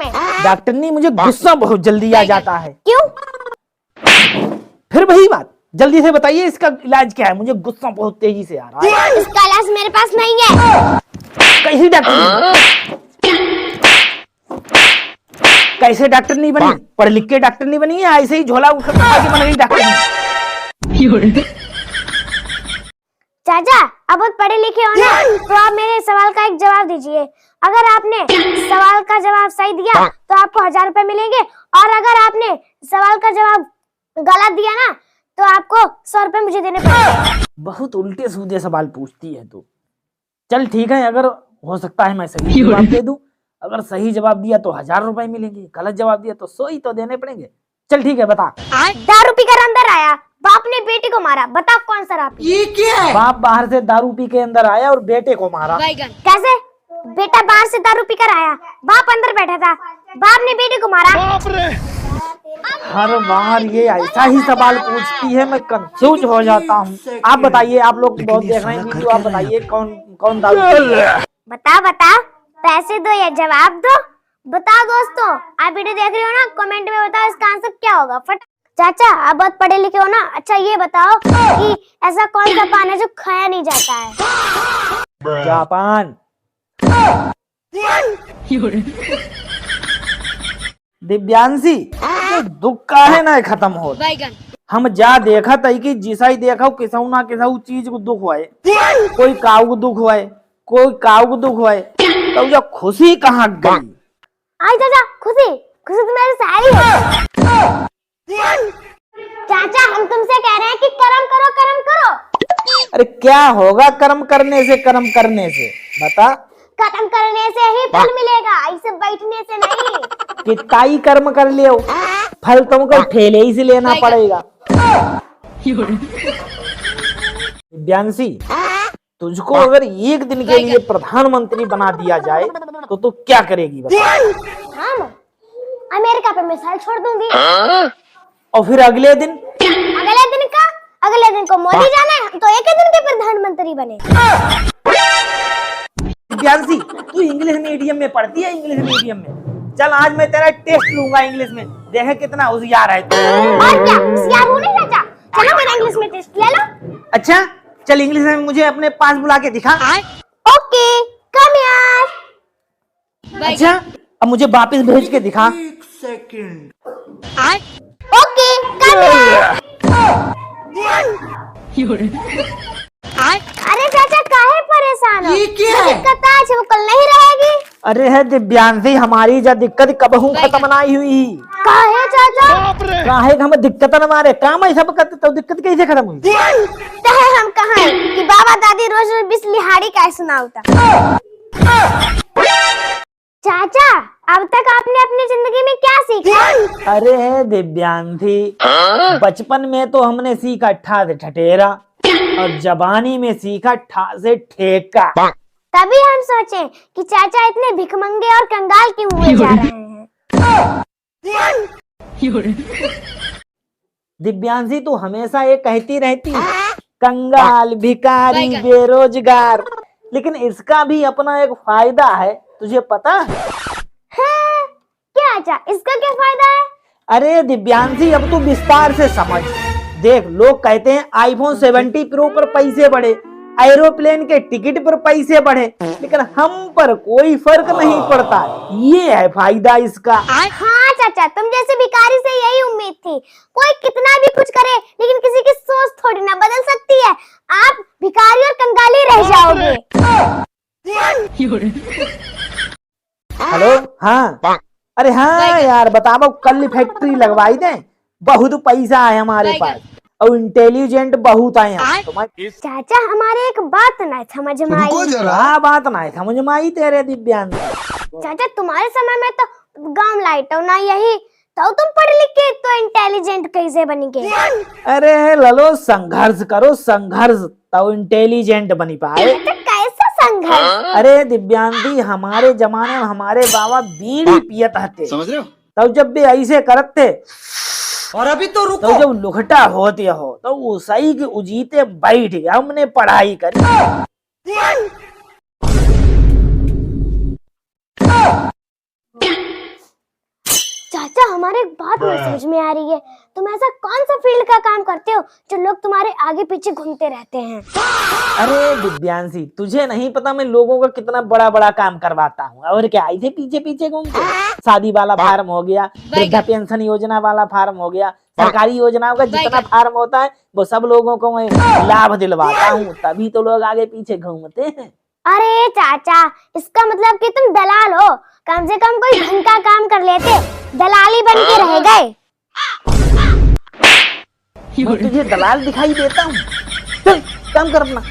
में? डॉक्टरनी मुझे गुस्सा बहुत जल्दी आ जाता है। क्यों? फिर वही बात, जल्दी से बताइए इसका इलाज क्या है, मुझे गुस्सा बहुत तेजी से आ रहा है। इसका इलाज मेरे पास नहीं है। कैसी डॉक्टर, कैसे डॉक्टर नहीं बनी? पढ़ लिख के डॉक्टर नहीं बनी है, ऐसे ही झोला उठा के बन गई डॉक्टर। चाचा आप बहुत पढ़े लिखे हो ना, तो आप मेरे सवाल का एक जवाब दीजिए। अगर आपने सवाल का जवाब सही दिया तो आपको 1000 रुपए मिलेंगे, और अगर आपने सवाल का जवाब गलत दिया ना तो आपको 100 रुपए मुझे देने पड़ेंगे। बहुत उल्टे सीधे सवाल पूछती है तू। चल ठीक है, अगर हो सकता है मैं सही जवाब दे दूं। अगर सही जवाब दिया तो 1000 रुपए मिलेंगे, गलत जवाब दिया तो 100 ही तो देने पड़ेंगे। चल ठीक है, बता। दारू पीकर अंदर आया, बाप ने बेटे को मारा, बताओ कौन सा राप? ये क्या है? बाप बाहर से दारू पी के अंदर आया और बेटे को मारा। कैसे? बेटा बाहर से दारू पीकर आया, बाप अंदर बैठा था, बाप ने बेटे को मारा। हर बार ये ऐसा ही सवाल पूछती है, मैं कंफ्यूज हो जाता हूँ। आप बताइए, आप लोग बहुत देख रहे हैं वीडियो, आप बताइए कौन कौन दारू पी रहा है? बता, पैसे दो या जवाब दो। बताओ दोस्तों, आप वीडियो देख रहे हो ना, कमेंट में बताओ इसका आंसर क्या होगा। फट। चाचा आप बहुत पढ़े लिखे हो ना, अच्छा ये बताओ कि ऐसा कौन सा पान है जो खाया नहीं जाता है? जापान। दिव्यांशी, दुख का है ना खत्म हो। हम जा देखा तई कि जिसा ही देखा किसाऊ ना किसाऊ चीज को दुख हुआ है, कोई काऊ को दुख हुआ है, कोई काऊ को दुख हुआ है, तो जो खुशी कहाँ गई? आई चाचा, खुशी तो मेरी सारी है। चाचा हम तुमसे कह रहे हैं कि कर्म करो। अरे क्या होगा कर्म करने से? कर्म करने से बता। कर्म करने से ही फल मिलेगा, ऐसे बैठने से नहीं। कितना ही कर्म कर लियो, फल तुमको ठेले ही से लेना पड़ेगा। दिव्यांशी, तुझको अगर एक दिन के लिए प्रधानमंत्री बना दिया जाए तो तू क्या करेगी बता? हम अमेरिका पे मिसाइल छोड़ दूंगी। और फिर अगले दिन को मोदी जाना है तो एक ही दिन के प्रधानमंत्री बने। दिव्यांशी, तू इंग्लिश मीडियम में पढ़ती है, इंग्लिश मीडियम में। चल आज मैं तेरा टेस्ट लूंगा इंग्लिश में, देखे कितना होशियार है तू। और क्या होशियार हूँ नहीं चाचा? चलो मेरा इंग्लिश में टेस्ट ले लो। अच्छा चल, इंग्लिश में मुझे अपने पास बुला के दिखा। Okay come here. अच्छा अब मुझे वापस भेज के दिखा। Okay come here. अरे चाचा काहे परेशान हो? ये क्या है? दिक्कत आज वो कल नहीं रहेगी। अरे है दिव्यांशी, हमारी जो दिक्कत कबहू खत्म नहीं हुई। काहे चाचा? काहे हम दिक्कत न मारे काम है सब करते, तो दिक्कत कैसे खत्म हुई? चाहे हम कहा कि बाबा दादी रोज रोज बिस्लिहाड़ी का सुनाता। चाचा अब तक आपने अपनी जिंदगी में क्या सीखा? अरे है दिव्यांशी, बचपन में तो हमने सीखा ठा से ठठेरा, और जवानी में सीखा ठा से ठेका। तभी हम सोचे कि चाचा इतने भिखमंगे और कंगाल क्यों हुए जा रहे हैं। दिव्यांशी तू हमेशा ये कहती रहती कंगाल, भिखारी, बेरोजगार, लेकिन इसका भी अपना एक फायदा है, तुझे पता है? क्या चाचा, इसका क्या फायदा है? अरे दिव्यांशी अब तू विस्तार से समझ। देख, लोग कहते हैं आईफोन 70 प्रो पर पैसे बढ़े, एरोप्लेन के टिकट पर पैसे बढ़े, लेकिन हम पर कोई फर्क नहीं पड़ता। ये है फायदा इसका। हाँ चाचा, तुम जैसे भिखारी से यही उम्मीद थी। कोई कितना भी कुछ करे लेकिन किसी की सोच थोड़ी ना बदल सकती है। आप भिखारी और कंगाली रह जाओगे। हेलो, हाँ अरे हाँ यार, बताओ कल फैक्ट्री लगवाई दे, बहुत पैसा है हमारे पास और इंटेलिजेंट बहुत आए हैं। चाचा हमारे एक बात नहीं समझ में आई। बात नहीं समझ में आई तेरे दिव्यांग? चाचा तुम्हारे समय में तो गांव लाइट ना यही तो तुम पढ़ लिख के तो इंटेलिजेंट कैसे बनेंगे? अरे ललो, संघर्ष करो संघर्ष, तो इंटेलिजेंट बनी पाए। कैसा संघर्ष? अरे दिव्यांगी, हमारे जमाने में हमारे बाबा बीड़ी पियत हते, समझ रहे हो? तब जब भी ऐसे करते, और अभी तो रुको, तो जब लुखटा होते हो तो उसाई के उजीते बैठ गया, हमने पढ़ाई करी। हमारे एक बात मुझे समझ में आ रही है, तुम ऐसा कौन सा फील्ड का काम करते हो जो लोग तुम्हारे आगे पीछे घूमते रहते हैं? अरे दिव्यांशी, तुझे नहीं पता मैं लोगों का कितना बड़ा बड़ा काम करवाता हूँ। और क्या ऐसे पीछे पीछे घूमते? शादी वाला फार्म हो गया, वृद्धा पेंशन योजना वाला फार्म हो गया, सरकारी योजनाओं का जितना फार्म होता है वो सब लोगों को मैं लाभ दिलवाता हूँ, तभी तो लोग आगे पीछे घूमते हैं। अरे चाचा, इसका मतलब कि तुम दलाल हो। कम से कम कोई ढंग का काम कर लेते, दलाली बन के रह गए। मैं तुझे दलाल दिखाई देता हूँ? चल काम कर अपना।